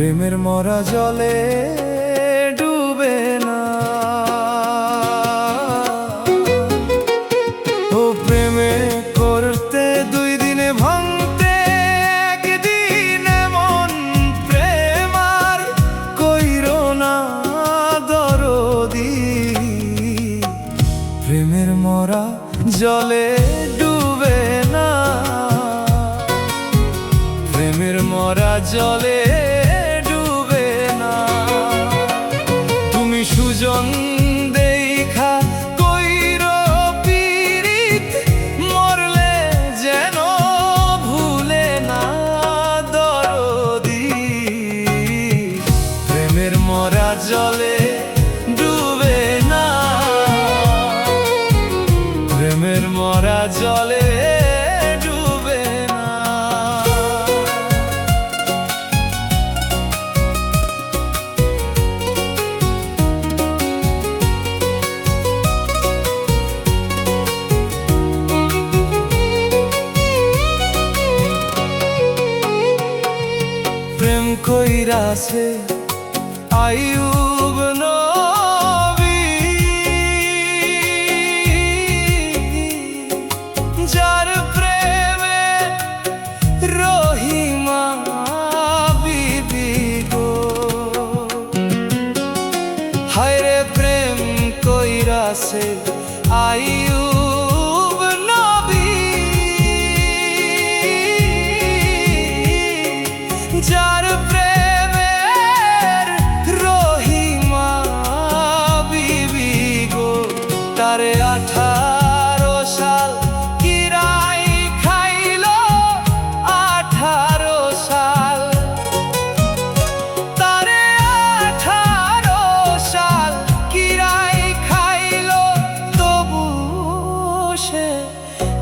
প্রেমের মরা জলে ডুবে না। ও প্রেমে করতে 2 দিনে ভাঙতে 1 দিন, এমন প্রেম আর কইরো না দরদি। প্রেমের মরা জলে ডুবে না, প্রেমের মরা জলে ডুবে না। তুমি সুজন দেখা কইরো পীড়িত, মরলে যেন ভুলে না দরদি। প্রেমের মরা জলে ডুবে না, প্রেমের মরা জলে ডুবে না। প্রেম কইরাছে আইয়ুব নবী, যার প্রেমে রহিমা বিবি গো। হায়রে প্রেম কইরাছে আইয়ুব নবী, যার প্রেমের রহিমা বিবি গো। তারে 18 সাল কিরাই খাইলো, 18 সাল, তারে 18 সাল কিরাই খাইলো, তবু সে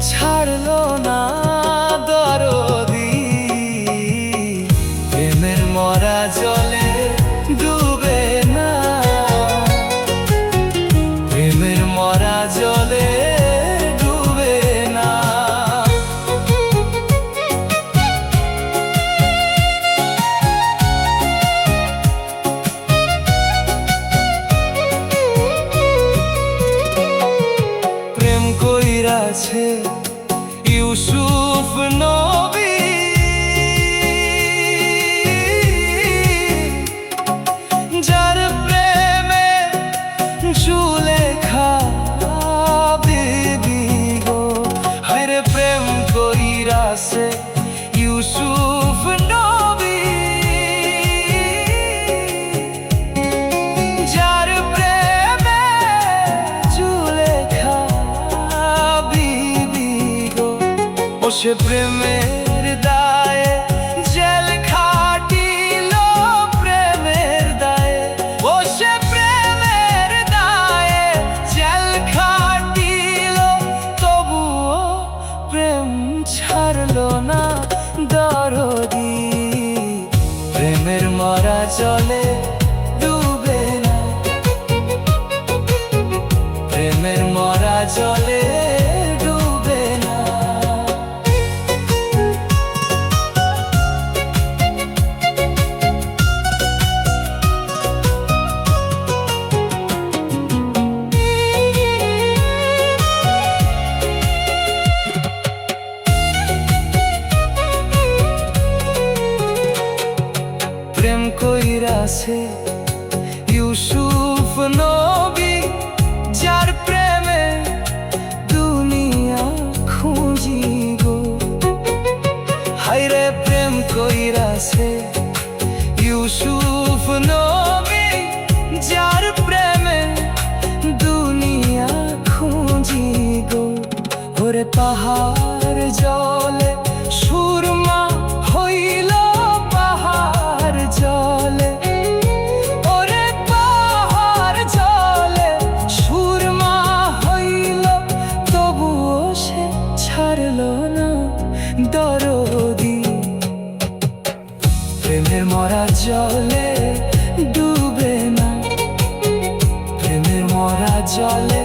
ছাড়লো না দরদি। প্রেমের মরা জলে ডুবে না, প্রেমের মরা জলে ডুবে না। প্রেম কইরাছে ইউসুফ নবী, যার প্রেমে জুলেখা বিবি গো। হায়রে প্রেম কইরাছে ইউসুফ নবী, যার প্রেমে জুলেখা বিবি গো। ও সে প্রেমের দায়ে জেল খাটিলো, প্রেমের দায়ে, ও সে প্রেমের দায়ে জেল খাটিলো, তবুও প্রেম ছাড়লো না দরদি। প্রেমের মরা জলে ডুবে না, প্রেমের মরা জলে ডুবে না। প্রেম কইরাছে ইউসুফ নবী, যার প্রেমে দুনিয়া খুঁজি গো। হায়রে প্রেম কইরাছে ইউসুফ নবী, যার প্রেমে দুনিয়া খুঁজি গো। ওরে পাহাড় জলে সুরমা হইল, পাহাড় জলে, ওরে পাহাড় জলে সুরমা হইল, তবুও সে ছাড়লো না দরদি। প্রেমের মরা জলে ডুবে না, প্রেমের মরা জলে